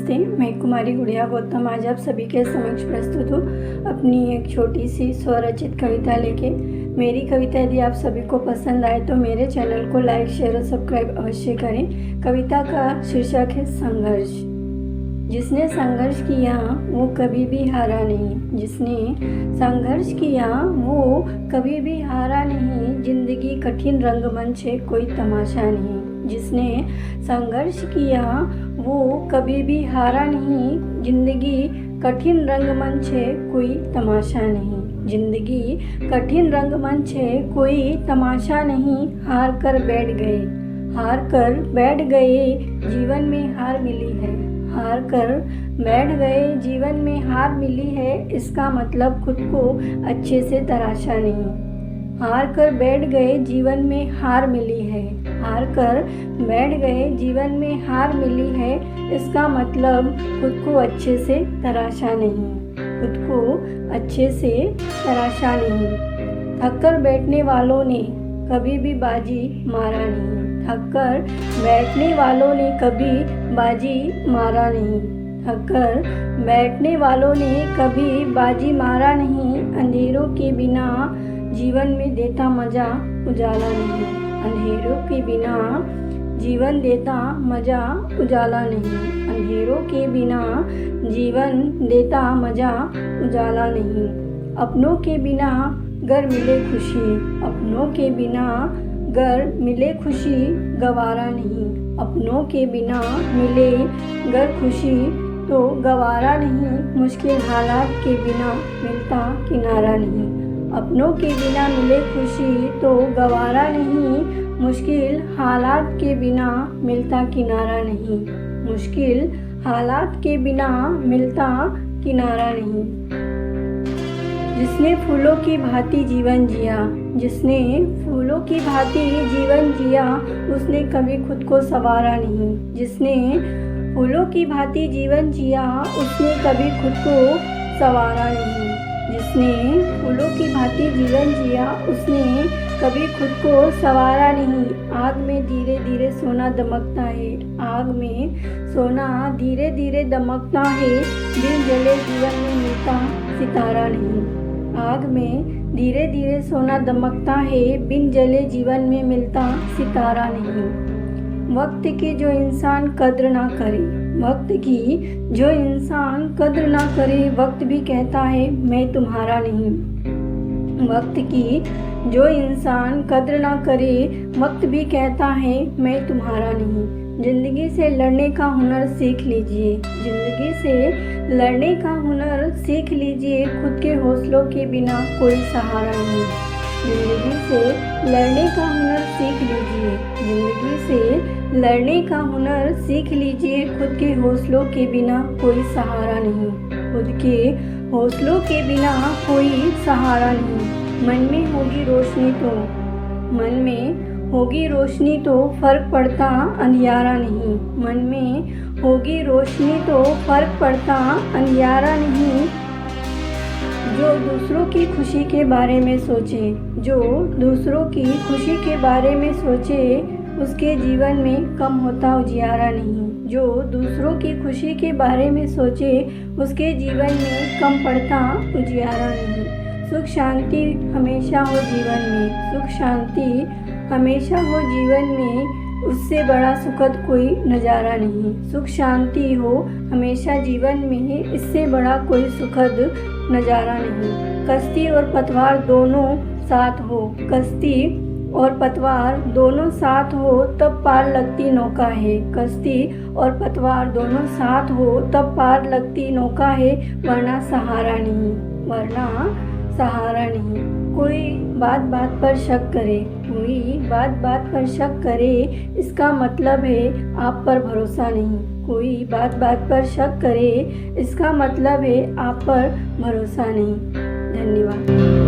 नमस्ते, मैं कुमारी गुड़िया गौतम आज आप सभी के समक्ष प्रस्तुत हूँ अपनी एक छोटी सी स्वरचित कविता लेके। मेरी कविता यदि आप सभी को पसंद आए तो मेरे चैनल को लाइक, शेयर और सब्सक्राइब अवश्य करें। कविता का शीर्षक है संघर्ष। जिसने संघर्ष किया वो कभी भी हारा नहीं, जिसने संघर्ष किया वो कभी भी हारा नहीं। जिंदगी कठिन रंगमंच है, कोई तमाशा नहीं। जिसने संघर्ष किया वो कभी भी हारा नहीं। जिंदगी कठिन रंगमंच है, कोई तमाशा नहीं। जिंदगी कठिन रंगमंच है, कोई तमाशा नहीं। हार कर बैठ गए, हार कर बैठ गए, जीवन में हार मिली है। हार कर बैठ गए, जीवन में हार मिली है। इसका मतलब खुद को अच्छे से तराशा नहीं। हार कर बैठ गए, जीवन में हार मिली है। हार कर बैठ गए, जीवन में हार मिली है। इसका मतलब खुद को अच्छे से तराशा नहीं। खुद को अच्छे से तराशा नहीं। थक कर बैठने वालों ने कभी भी बाजी मारा नहीं। थक कर बैठने वालों ने कभी बाजी मारा नहीं। थक कर बैठने वालों ने कभी बाजी मारा नहीं। अंधेरों के बिना जीवन में देता मजा उजाला नहीं। अंधेरों के बिना जीवन देता मजा उजाला नहीं। अंधेरों के बिना जीवन देता मजा उजाला नहीं। अपनों के बिना गर मिले खुशी, अपनों के बिना गर मिले खुशी गवारा नहीं। अपनों के बिना मिले गर खुशी तो गवारा नहीं। मुश्किल हालात के बिना मिलता किनारा नहीं। अपनों के बिना मिले खुशी तो गवारा नहीं। मुश्किल हालात के बिना मिलता किनारा नहीं। मुश्किल हालात के बिना मिलता किनारा नहीं। जिसने फूलों की भांति जीवन जिया, जिसने फूलों की भांति जीवन जिया, उसने कभी खुद को संवारा नहीं। जिसने फूलों की भांति जीवन जिया, उसने कभी खुद को संवारा नहीं। जिसने फूलों की भांति जीवन जिया, उसने कभी खुद को संवारा नहीं। आग में धीरे धीरे सोना दमकता है, आग में सोना धीरे धीरे दमकता है। दिल जले जीवन में मिलता सितारा नहीं। आग में धीरे धीरे सोना दमकता है, बिन जले जीवन में मिलता सितारा नहीं। वक्त की जो इंसान कद्र ना करे, वक्त की जो इंसान कद्र ना करे, वक्त भी कहता है मैं तुम्हारा नहीं। वक्त की जो इंसान कद्र ना करे, वक्त भी कहता है मैं तुम्हारा नहीं। जिंदगी से लड़ने का हुनर सीख लीजिए, जिंदगी से लड़ने का हुनर सीख लीजिए। खुद के हौसलों के बिना कोई सहारा नहीं। जिंदगी से लड़ने का हुनर सीख लीजिए, जिंदगी से लड़ने का हुनर सीख लीजिए। खुद के हौसलों के बिना कोई सहारा नहीं। खुद के हौसलों के बिना कोई सहारा नहीं। मन में होगी रोशनी तो, मन में होगी रोशनी तो फर्क पड़ता अंधियारा नहीं। मन में होगी रोशनी तो फर्क पड़ता अंधियारा नहीं। जो दूसरों की खुशी के बारे में सोचे, जो दूसरों की खुशी के बारे में सोचे, उसके जीवन में कम होता उजियारा नहीं। जो दूसरों की खुशी के बारे में सोचे, उसके जीवन में कम पड़ता उजियारा नहीं। सुख शांति हमेशा हो जीवन में, सुख शांति हमेशा हो जीवन में, उससे बड़ा सुखद कोई नज़ारा नहीं। सुख शांति हो हमेशा जीवन में, इससे बड़ा कोई सुखद नज़ारा नहीं। कश्ती और पतवार दोनों साथ हो, कश्ती और पतवार दोनों साथ हो तब पार लगती नौका है। कश्ती और पतवार दोनों साथ हो तब पार लगती नौका है, वरना सहारा नहीं, वरना सहारा नहीं। कोई बात बात पर शक करे, कोई बात बात पर शक करे, इसका मतलब है आप पर भरोसा नहीं। कोई बात बात पर शक करे, इसका मतलब है आप पर भरोसा नहीं। धन्यवाद।